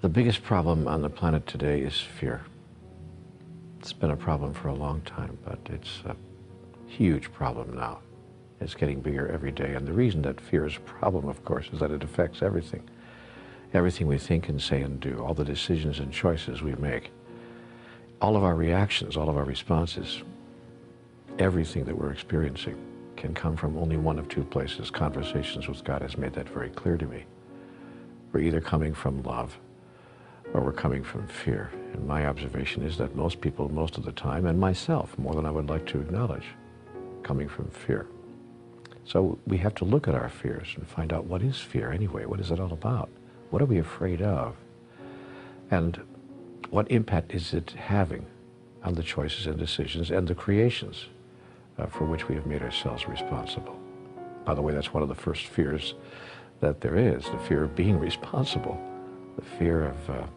The biggest problem on the planet today is fear. It's been a problem for a long time, but it's a huge problem now. It's getting bigger every day. And the reason that fear is a problem, of course, is that it affects everything. Everything we think and say and do, all the decisions and choices we make, all of our reactions, all of our responses, everything that we're experiencing can come from only one of two places. Conversations with God has made that very clear to me. We're either coming from love or we're coming from fear. And my observation is that most people, most of the time, and myself, more than I would like to acknowledge, coming from fear. So we have to look at our fears and find out, what is fear anyway? What is it all about? What are we afraid of? And what impact is it having on the choices and decisions and the creations for which we have made ourselves responsible? By the way, that's one of the first fears that there is, the fear of being responsible, the fear of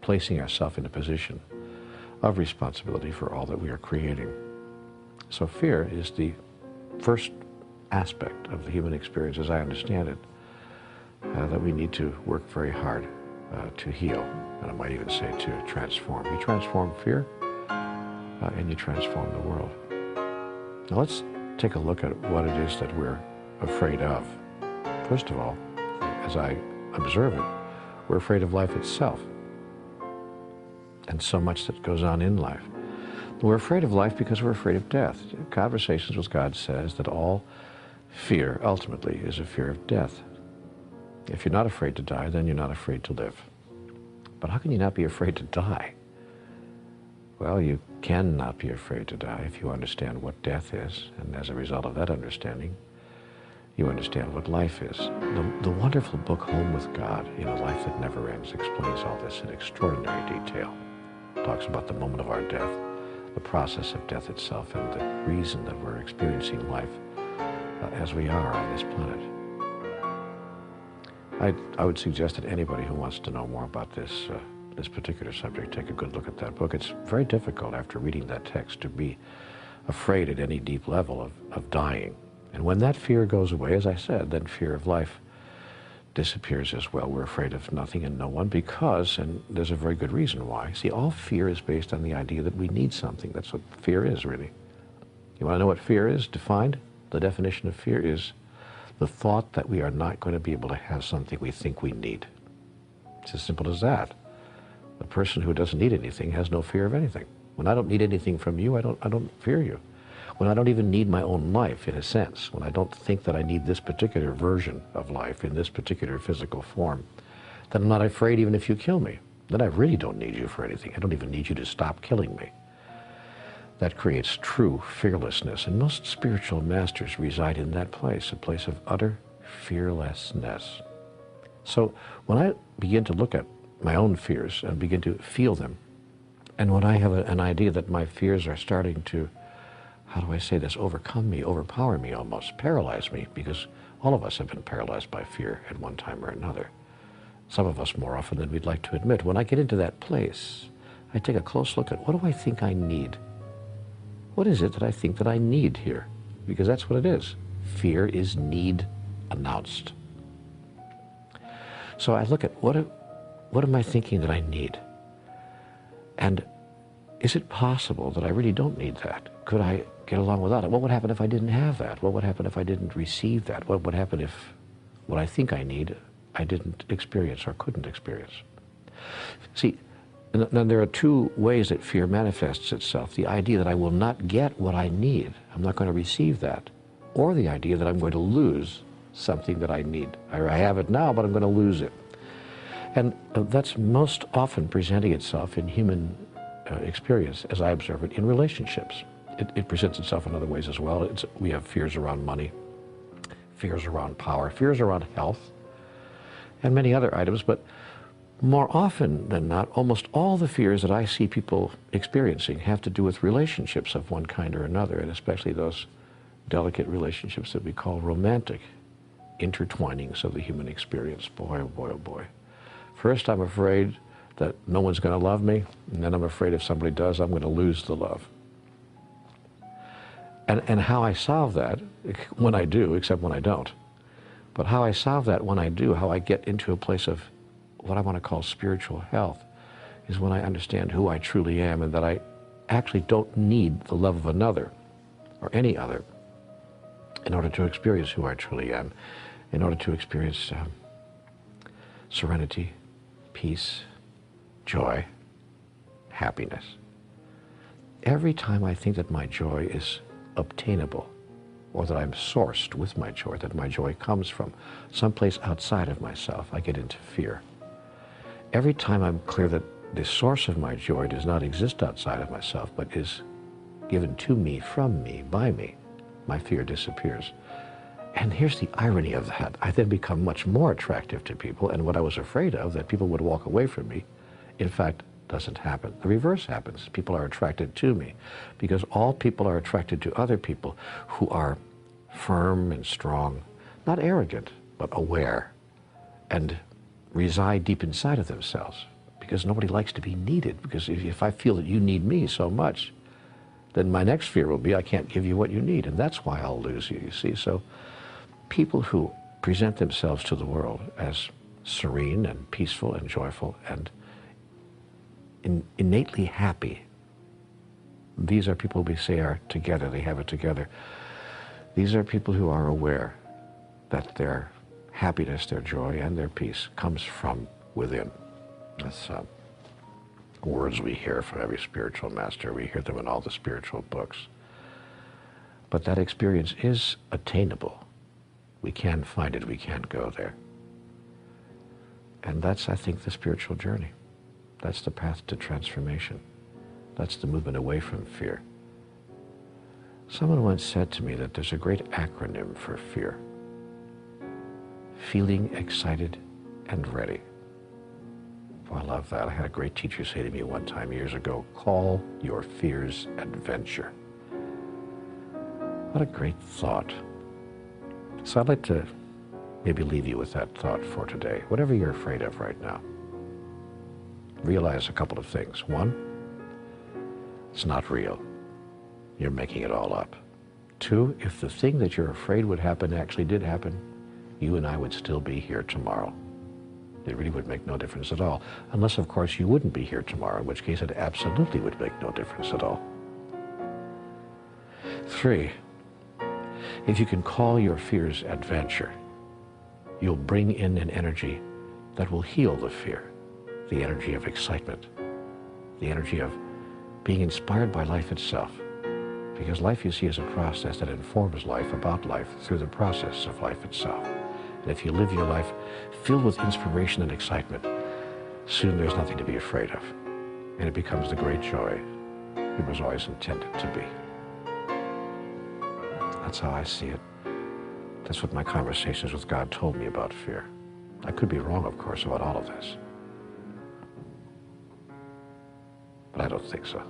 placing ourselves in a position of responsibility for all that we are creating. So fear is the first aspect of the human experience, as I understand it, that we need to work very hard to heal, and I might even say to transform. You transform fear, and you transform the world. Now let's take a look at what it is that we're afraid of. First of all, as I observe it, we're afraid of life itself and so much that goes on in life. We're afraid of life because we're afraid of death. Conversations with God says that all fear ultimately is a fear of death. If you're not afraid to die, then you're not afraid to live. But how can you not be afraid to die? Well, you cannot be afraid to die if you understand what death is, and as a result of that understanding, you understand what life is. The wonderful book Home with God, in a Life That Never Ends, explains all this in extraordinary detail. It talks about the moment of our death, the process of death itself, and the reason that we're experiencing life as we are on this planet. I would suggest that anybody who wants to know more about this particular subject take a good look at that book. It's very difficult after reading that text to be afraid at any deep level of dying. And when that fear goes away, as I said, then fear of life disappears as well. We're afraid of nothing and no one because, and there's a very good reason why. See, all fear is based on the idea that we need something. That's what fear is, really. You want to know what fear is defined? The definition of fear is the thought that we are not going to be able to have something we think we need. It's as simple as that. The person who doesn't need anything has no fear of anything. When I don't need anything from you, I don't fear you. When I don't even need my own life, in a sense, when I don't think that I need this particular version of life in this particular physical form, then I'm not afraid even if you kill me. Then I really don't need you for anything. I don't even need you to stop killing me. That creates true fearlessness, and most spiritual masters reside in that place, a place of utter fearlessness. So when I begin to look at my own fears and begin to feel them, and when I have an idea that my fears are starting to, how do I say this, overcome me, overpower me almost, paralyze me, because all of us have been paralyzed by fear at one time or another. Some of us more often than we'd like to admit. When I get into that place, I take a close look at, what do I think I need? What is it that I think that I need here? Because that's what it is. Fear is need announced. So I look at, what am I thinking that I need? And is it possible that I really don't need that? Could I get along without it? What would happen if I didn't have that? What would happen if I didn't receive that? What would happen if what I think I need, I didn't experience or couldn't experience? See, now there are two ways that fear manifests itself. The idea that I will not get what I need, I'm not going to receive that, or the idea that I'm going to lose something that I need. I have it now, but I'm going to lose it. And that's most often presenting itself in human experience, as I observe it, in relationships. It presents itself in other ways as well. We have fears around money, fears around power, fears around health, and many other items, but more often than not, almost all the fears that I see people experiencing have to do with relationships of one kind or another, and especially those delicate relationships that we call romantic intertwinings of the human experience. Boy, oh boy, oh boy. First, I'm afraid that no one's going to love me, and then I'm afraid if somebody does, I'm going to lose the love. And how I solve that, when I do, except when I don't, but how I solve that when I do, how I get into a place of what I want to call spiritual health is when I understand who I truly am and that I actually don't need the love of another or any other in order to experience who I truly am, in order to experience serenity, peace, joy, happiness. Every time I think that my joy is obtainable, or that I'm sourced with my joy, that my joy comes from someplace outside of myself, I get into fear. Every time I'm clear that the source of my joy does not exist outside of myself, but is given to me, from me, by me, my fear disappears. And here's the irony of that. I then become much more attractive to people, and what I was afraid of, that people would walk away from me, in fact, doesn't happen. The reverse happens. People are attracted to me, because all people are attracted to other people who are firm and strong, not arrogant, but aware, and reside deep inside of themselves, because nobody likes to be needed. Because if I feel that you need me so much, then my next fear will be I can't give you what you need, and that's why I'll lose you, you see. So people who present themselves to the world as serene and peaceful and joyful and innately happy, these are people we say are together, they have it together. These are people who are aware that their happiness, their joy, and their peace comes from within. That's words we hear from every spiritual master. We hear them in all the spiritual books. But that experience is attainable. We can find it, we can go there. And that's, I think, the spiritual journey. That's the path to transformation. That's the movement away from fear. Someone once said to me that there's a great acronym for fear: feeling excited and ready. Oh, I love that. I had a great teacher say to me one time years ago, call your fears adventure. What a great thought. So I'd like to maybe leave you with that thought for today. Whatever you're afraid of right now, realize a couple of things. One, it's not real. You're making it all up. Two, if the thing that you're afraid would happen actually did happen, you and I would still be here tomorrow. It really would make no difference at all. Unless, of course, you wouldn't be here tomorrow, in which case it absolutely would make no difference at all. Three, if you can call your fears adventure, you'll bring in an energy that will heal the fear, the energy of excitement, the energy of being inspired by life itself. Because life, you see, is a process that informs life about life through the process of life itself. And if you live your life filled with inspiration and excitement, soon there's nothing to be afraid of. And it becomes the great joy it was always intended to be. That's how I see it. That's what my conversations with God told me about fear. I could be wrong, of course, about all of this. But I don't think so.